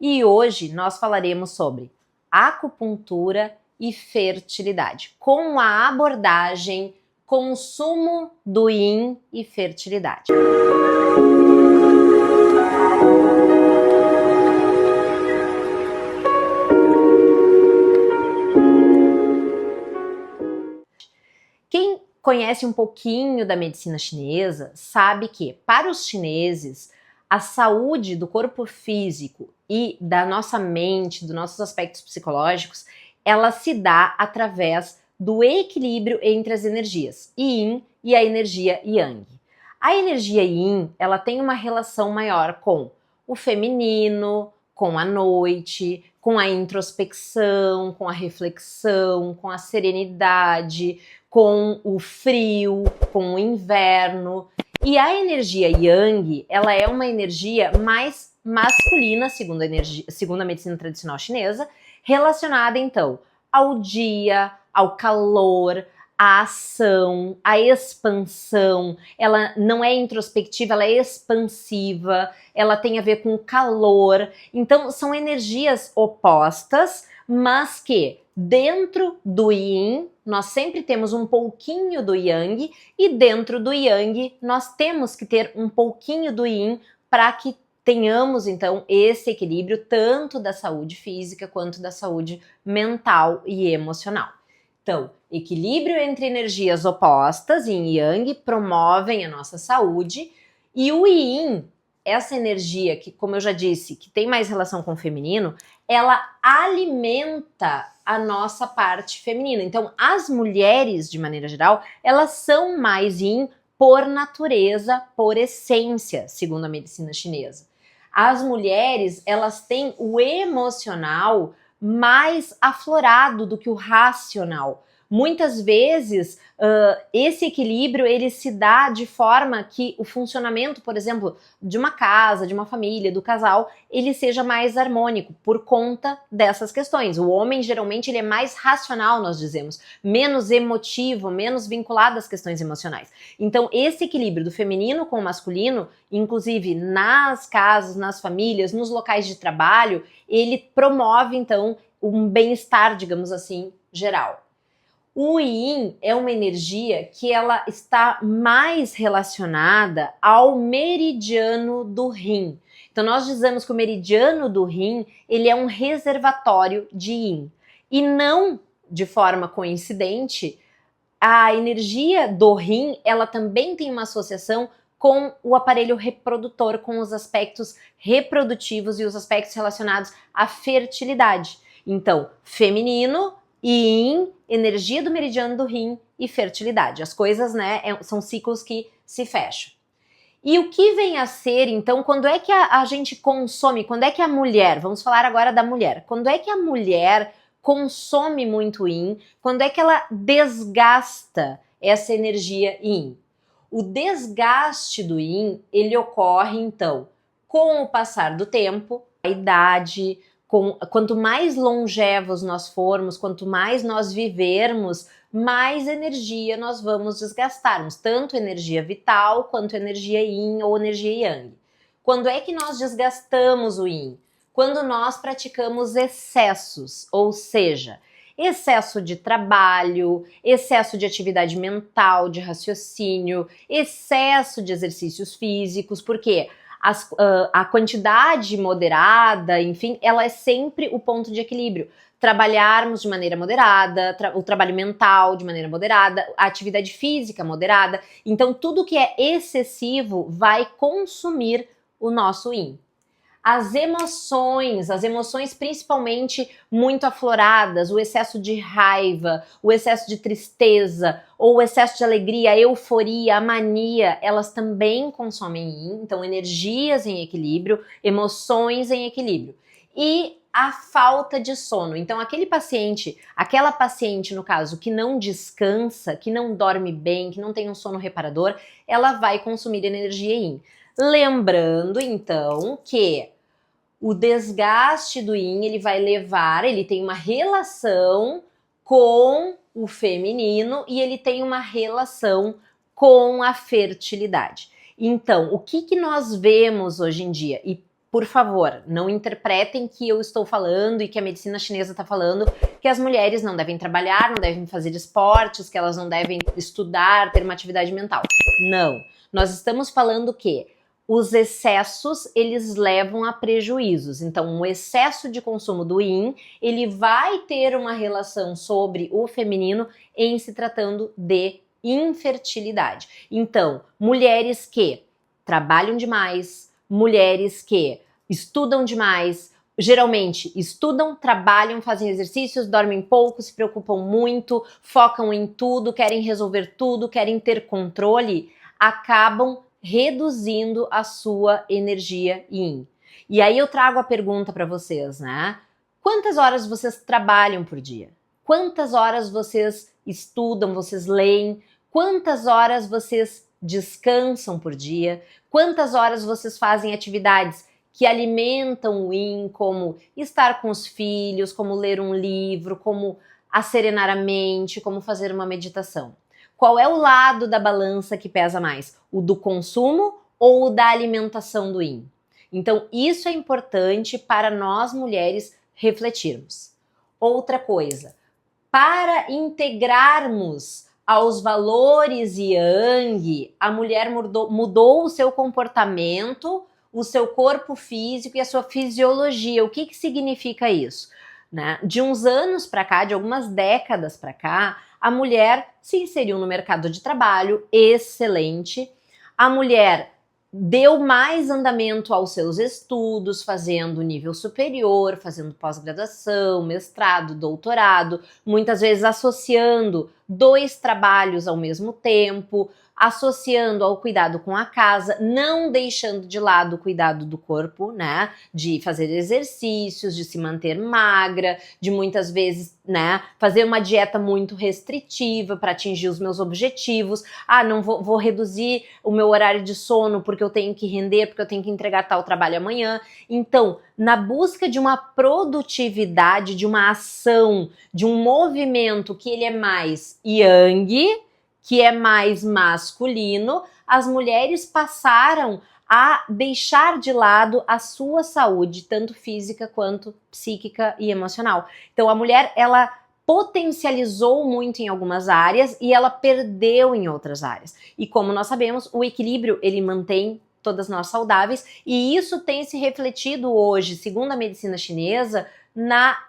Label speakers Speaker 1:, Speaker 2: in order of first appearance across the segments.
Speaker 1: e hoje nós falaremos sobre acupuntura e fertilidade, com a abordagem consumo do yin e fertilidade. Quem conhece um pouquinho da medicina chinesa sabe que, para os chineses, a saúde do corpo físico e da nossa mente, dos nossos aspectos psicológicos, ela se dá através do equilíbrio entre as energias Yin e a energia Yang. A energia Yin, ela tem uma relação maior com o feminino, com a noite, com a introspecção, com a reflexão, com a serenidade, com o frio, com o inverno. E a energia Yang, ela é uma energia mais masculina, segundo a medicina tradicional chinesa, relacionada então ao dia, ao calor, à ação, à expansão. Ela não é introspectiva, ela é expansiva, ela tem a ver com calor. Então são energias opostas, mas que dentro do Yin nós sempre temos um pouquinho do Yang e dentro do Yang nós temos que ter um pouquinho do Yin para que tenhamos então esse equilíbrio tanto da saúde física quanto da saúde mental e emocional. Então, equilíbrio entre energias opostas, Yin e Yang, promovem a nossa saúde, e o Yin, essa energia que, como eu já disse, que tem mais relação com o feminino, ela alimenta a nossa parte feminina. Então, as mulheres, de maneira geral, elas são mais Yin por natureza, por essência, segundo a medicina chinesa. As mulheres, elas têm o emocional mais aflorado do que o racional. Muitas vezes, esse equilíbrio ele se dá de forma que o funcionamento, por exemplo, de uma casa, de uma família, do casal, ele seja mais harmônico por conta dessas questões. O homem, geralmente, ele é mais racional, nós dizemos, menos emotivo, menos vinculado às questões emocionais. Então, esse equilíbrio do feminino com o masculino, inclusive nas casas, nas famílias, nos locais de trabalho, ele promove, então, um bem-estar, digamos assim, geral. O Yin é uma energia que ela está mais relacionada ao meridiano do Rim. Então nós dizemos que o meridiano do Rim, ele é um reservatório de Yin. E não de forma coincidente, a energia do Rim, ela também tem uma associação com o aparelho reprodutor, com os aspectos reprodutivos e os aspectos relacionados à fertilidade. Então, feminino, Yin, energia do meridiano do Rim e fertilidade. As coisas, né, são ciclos que se fecham. E o que vem a ser, então, quando é que a gente consome, quando é que a mulher, vamos falar agora da mulher, quando é que a mulher consome muito Yin, quando é que ela desgasta essa energia Yin? O desgaste do Yin, ele ocorre, então, com o passar do tempo, a idade. Quanto mais longevos nós formos, quanto mais nós vivermos, mais energia nós vamos desgastarmos, tanto energia vital quanto energia Yin ou energia Yang. Quando é que nós desgastamos o Yin? Quando nós praticamos excessos, ou seja, excesso de trabalho, excesso de atividade mental, de raciocínio, excesso de exercícios físicos, porque a quantidade moderada, enfim, ela é sempre o ponto de equilíbrio. Trabalharmos de maneira moderada, o trabalho mental de maneira moderada, a atividade física moderada. Então, tudo que é excessivo vai consumir o nosso Yin. As emoções principalmente muito afloradas, o excesso de raiva, o excesso de tristeza, ou o excesso de alegria, a euforia, a mania, elas também consomem Yin, então energias em equilíbrio, emoções em equilíbrio. E a falta de sono, então aquela paciente no caso que não descansa, que não dorme bem, que não tem um sono reparador, ela vai consumir energia Yin. Lembrando então que o desgaste do Yin, ele tem uma relação com o feminino e ele tem uma relação com a fertilidade. Então, o que nós vemos hoje em dia? E por favor, não interpretem que eu estou falando e que a medicina chinesa está falando que as mulheres não devem trabalhar, não devem fazer esportes, que elas não devem estudar, ter uma atividade mental. Não. Nós estamos falando que os excessos, eles levam a prejuízos. Então, um excesso de consumo do yin, ele vai ter uma relação sobre o feminino em se tratando de infertilidade. Então, mulheres que trabalham demais, mulheres que estudam demais, geralmente estudam, trabalham, fazem exercícios, dormem pouco, se preocupam muito, focam em tudo, querem resolver tudo, querem ter controle, acabam reduzindo a sua energia yin. E aí eu trago a pergunta para vocês, né? Quantas horas vocês trabalham por dia? Quantas horas vocês estudam, vocês leem? Quantas horas vocês descansam por dia? Quantas horas vocês fazem atividades que alimentam o yin, como estar com os filhos, como ler um livro, como acerenar a mente, como fazer uma meditação? Qual é o lado da balança que pesa mais? O do consumo ou o da alimentação do yin? Então, isso é importante para nós mulheres refletirmos. Outra coisa, para integrarmos aos valores yang, a mulher mudou o seu comportamento, o seu corpo físico e a sua fisiologia. O que significa isso? Né? De uns anos para cá, de algumas décadas para cá, a mulher se inseriu no mercado de trabalho, excelente. A mulher deu mais andamento aos seus estudos, fazendo nível superior, fazendo pós-graduação, mestrado, doutorado, muitas vezes associando 2 trabalhos ao mesmo tempo, associando ao cuidado com a casa, não deixando de lado o cuidado do corpo, né? De fazer exercícios, de se manter magra, de muitas vezes, né, fazer uma dieta muito restritiva para atingir os meus objetivos. Ah, não vou reduzir o meu horário de sono porque eu tenho que render, porque eu tenho que entregar tal trabalho amanhã. Então, na busca de uma produtividade, de uma ação, de um movimento que ele é mais yang, que é mais masculino, as mulheres passaram a deixar de lado a sua saúde, tanto física quanto psíquica e emocional. Então a mulher, ela potencializou muito em algumas áreas e ela perdeu em outras áreas. E como nós sabemos, o equilíbrio, ele mantém todas nós saudáveis, e isso tem se refletido hoje, segundo a medicina chinesa,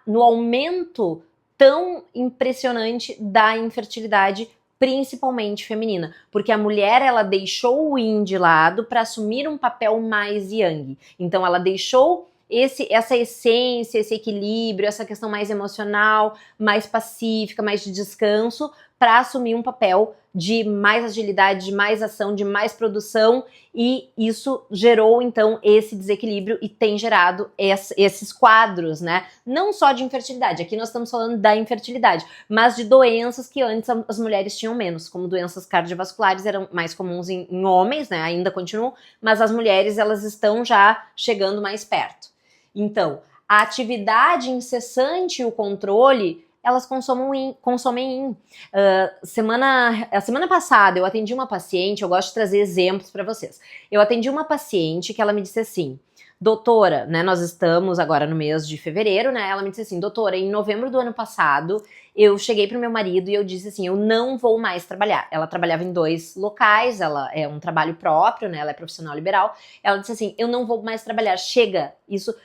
Speaker 1: no aumento tão impressionante da infertilidade, principalmente feminina, porque a mulher, ela deixou o yin de lado para assumir um papel mais yang. Então ela deixou essa essência, esse equilíbrio, essa questão mais emocional, mais pacífica, mais de descanso, para assumir um papel de mais agilidade, de mais ação, de mais produção, e isso gerou então esse desequilíbrio e tem gerado esses quadros, né? Não só de infertilidade, aqui nós estamos falando da infertilidade, mas de doenças que antes as mulheres tinham menos, como doenças cardiovasculares eram mais comuns em homens, né? Ainda continuam, mas as mulheres, elas estão já chegando mais perto. Então, a atividade incessante e o controle, elas consomem yin. A semana passada eu atendi uma paciente, eu gosto de trazer exemplos para vocês. Eu atendi uma paciente que ela me disse assim, doutora, né, nós estamos agora no mês de fevereiro, né, ela me disse assim, doutora, em novembro do ano passado, eu cheguei pro meu marido e eu disse assim, eu não vou mais trabalhar. Ela trabalhava em 2 locais, ela é um trabalho próprio, né, ela é profissional liberal. Ela disse assim, eu não vou mais trabalhar, chega,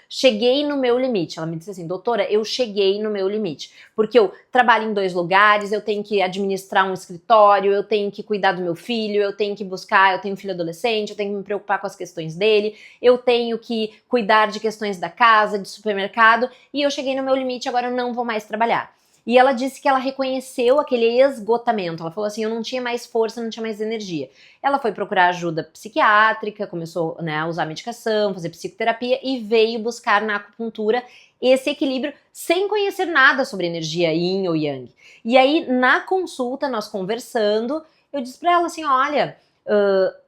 Speaker 1: cheguei no meu limite. Ela me disse assim, doutora, eu cheguei no meu limite, porque eu trabalho em 2 lugares, eu tenho que administrar um escritório, eu tenho que cuidar do meu filho, eu tenho que buscar, eu tenho um filho adolescente, eu tenho que me preocupar com as questões dele, eu tenho que cuidar de questões da casa, de supermercado, e eu cheguei no meu limite, agora eu não vou mais trabalhar. E ela disse que ela reconheceu aquele esgotamento. Ela falou assim, eu não tinha mais força, não tinha mais energia. Ela foi procurar ajuda psiquiátrica, começou, né, a usar medicação, fazer psicoterapia e veio buscar na acupuntura esse equilíbrio sem conhecer nada sobre energia yin ou yang. E aí, na consulta, nós conversando, eu disse pra ela assim, olha,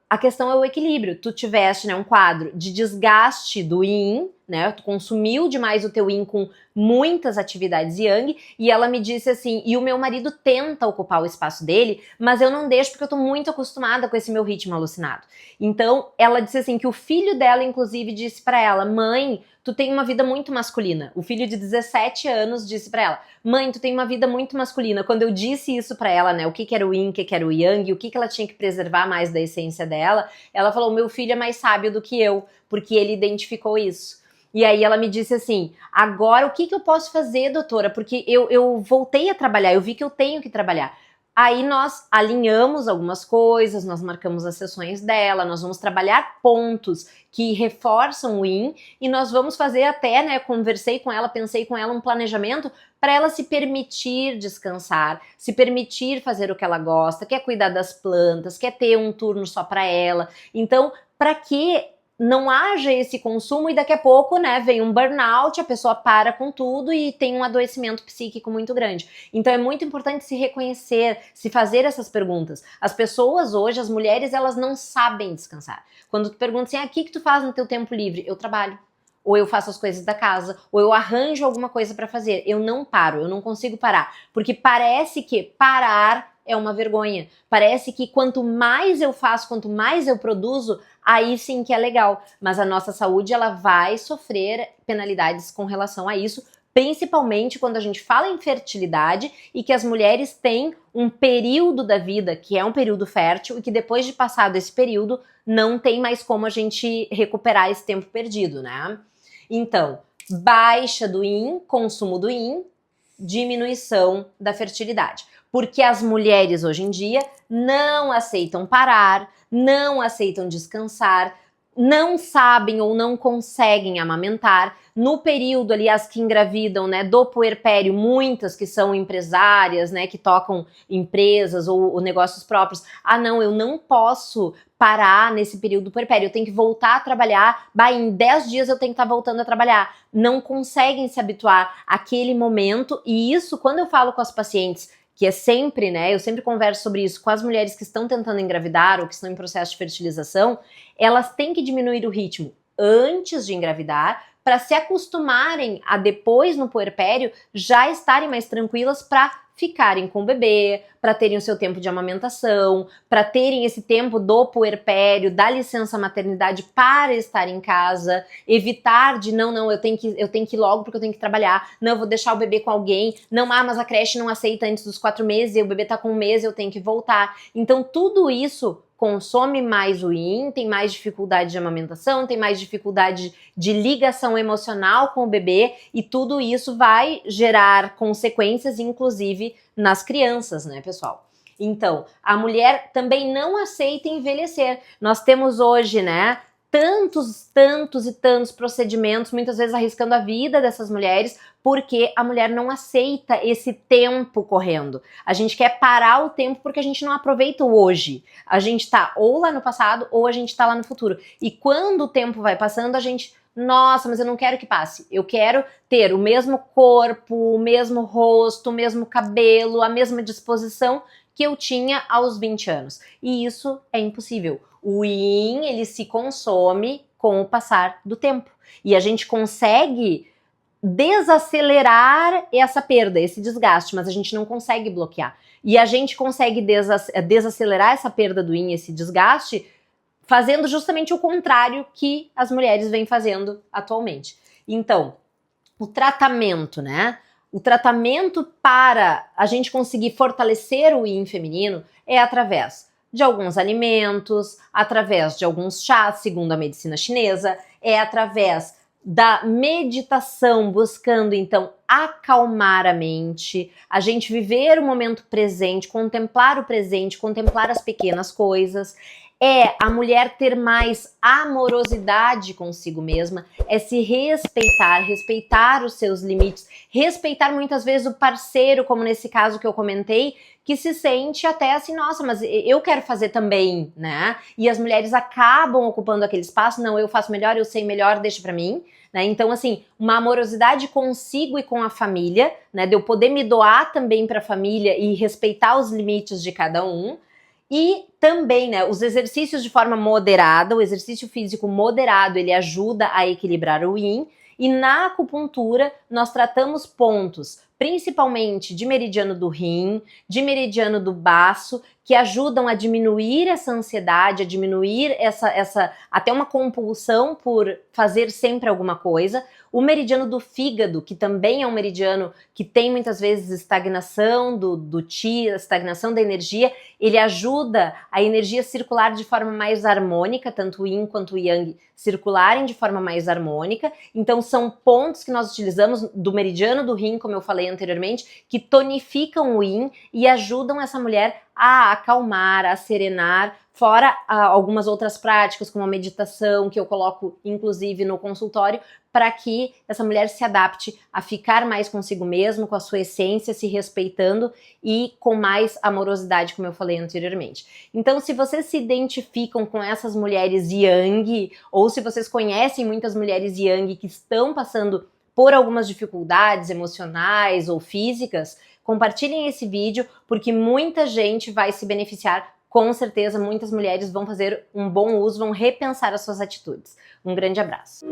Speaker 1: a questão é o equilíbrio. Tu tiveste, né, um quadro de desgaste do yin, né? Tu consumiu demais o teu yin com muitas atividades yang, e ela me disse assim, e o meu marido tenta ocupar o espaço dele, mas eu não deixo porque eu tô muito acostumada com esse meu ritmo alucinado. Então, ela disse assim, que o filho dela, inclusive, disse pra ela, mãe, tu tem uma vida muito masculina. O filho de 17 anos disse pra ela, mãe, tu tem uma vida muito masculina. Quando eu disse isso pra ela, né, o que era o yin, o que era o yang, o que ela tinha que preservar mais da essência dela, ela falou, meu filho é mais sábio do que eu, porque ele identificou isso. E aí ela me disse assim, agora o que eu posso fazer, doutora? Porque eu voltei a trabalhar, eu vi que eu tenho que trabalhar. Aí nós alinhamos algumas coisas, nós marcamos as sessões dela, nós vamos trabalhar pontos que reforçam o yin e nós vamos fazer até, né, conversei com ela, pensei com ela um planejamento para ela se permitir descansar, se permitir fazer o que ela gosta, quer cuidar das plantas, quer ter um turno só para ela. Então, para que não haja esse consumo e daqui a pouco, né, vem um burnout, a pessoa para com tudo e tem um adoecimento psíquico muito grande. Então é muito importante se reconhecer, se fazer essas perguntas. As pessoas hoje, as mulheres, elas não sabem descansar. Quando tu pergunta assim, o que tu faz no teu tempo livre? Eu trabalho. Ou eu faço as coisas da casa, ou eu arranjo alguma coisa para fazer. Eu não paro, eu não consigo parar. Porque parece que parar é uma vergonha. Parece que quanto mais eu faço, quanto mais eu produzo, aí sim que é legal. Mas a nossa saúde, ela vai sofrer penalidades com relação a isso, principalmente quando a gente fala em fertilidade e que as mulheres têm um período da vida que é um período fértil e que depois de passado esse período não tem mais como a gente recuperar esse tempo perdido, né? Então, baixa do yin, consumo do yin, diminuição da fertilidade. Porque as mulheres hoje em dia não aceitam parar, não aceitam descansar, não sabem ou não conseguem amamentar. No período ali, as que engravidam, né, do puerpério, muitas que são empresárias, né, que tocam empresas ou negócios próprios. Ah, não, eu não posso parar nesse período do puerpério, eu tenho que voltar a trabalhar, em 10 dias eu tenho que estar voltando a trabalhar. Não conseguem se habituar àquele momento, e isso, quando eu falo com as pacientes, que é sempre, né, eu sempre converso sobre isso com as mulheres que estão tentando engravidar ou que estão em processo de fertilização, elas têm que diminuir o ritmo antes de engravidar para se acostumarem a depois no puerpério já estarem mais tranquilas para ficarem com o bebê, para terem o seu tempo de amamentação, para terem esse tempo do puerpério, da licença maternidade para estar em casa, evitar de não, eu tenho que ir logo porque eu tenho que trabalhar, não, eu vou deixar o bebê com alguém, não, mas a creche não aceita antes dos 4 meses, e o bebê tá com 1 mês, eu tenho que voltar. Então tudo isso consome mais o yin, tem mais dificuldade de amamentação, tem mais dificuldade de ligação emocional com o bebê, e tudo isso vai gerar consequências, inclusive, nas crianças, né, pessoal? Então, a mulher também não aceita envelhecer. Nós temos hoje, né, tantos procedimentos, muitas vezes arriscando a vida dessas mulheres, porque a mulher não aceita esse tempo correndo. A gente quer parar o tempo porque a gente não aproveita o hoje. A gente tá ou lá no passado ou a gente tá lá no futuro. E quando o tempo vai passando, a gente... Nossa, mas eu não quero que passe. Eu quero ter o mesmo corpo, o mesmo rosto, o mesmo cabelo, a mesma disposição que eu tinha aos 20 anos. E isso é impossível. O yin, ele se consome com o passar do tempo. E a gente consegue desacelerar essa perda, esse desgaste, mas a gente não consegue bloquear. E a gente consegue desacelerar essa perda do yin, esse desgaste, fazendo justamente o contrário que as mulheres vêm fazendo atualmente. Então, o tratamento, né? O tratamento para a gente conseguir fortalecer o yin feminino é através de alguns alimentos, através de alguns chás, segundo a medicina chinesa, é através da meditação, buscando então acalmar a mente, a gente viver o momento presente, contemplar o presente, contemplar as pequenas coisas. É a mulher ter mais amorosidade consigo mesma, é se respeitar, respeitar os seus limites, respeitar muitas vezes o parceiro, como nesse caso que eu comentei, que se sente até assim, nossa, mas eu quero fazer também, né? E as mulheres acabam ocupando aquele espaço, não, eu faço melhor, eu sei melhor, deixa pra mim, né? Então, assim, uma amorosidade consigo e com a família, né? De eu poder me doar também pra família e respeitar os limites de cada um. E também, né, os exercícios de forma moderada, o exercício físico moderado, ele ajuda a equilibrar o yin. E na acupuntura, nós tratamos pontos, principalmente de meridiano do rim, de meridiano do baço, que ajudam a diminuir essa ansiedade, a diminuir até uma compulsão por fazer sempre alguma coisa. O meridiano do fígado, que também é um meridiano que tem muitas vezes estagnação do chi, estagnação da energia, ele ajuda a energia circular de forma mais harmônica, tanto o yin quanto o yang circularem de forma mais harmônica. Então são pontos que nós utilizamos do meridiano do rim, como eu falei anteriormente, que tonificam o yin e ajudam essa mulher a acalmar, a serenar, fora algumas outras práticas, como a meditação, que eu coloco inclusive no consultório, para que essa mulher se adapte a ficar mais consigo mesma, com a sua essência, se respeitando e com mais amorosidade, como eu falei anteriormente. Então, se vocês se identificam com essas mulheres yang, ou se vocês conhecem muitas mulheres yang que estão passando por algumas dificuldades emocionais ou físicas, compartilhem esse vídeo, porque muita gente vai se beneficiar. Com certeza, muitas mulheres vão fazer um bom uso, vão repensar as suas atitudes. Um grande abraço.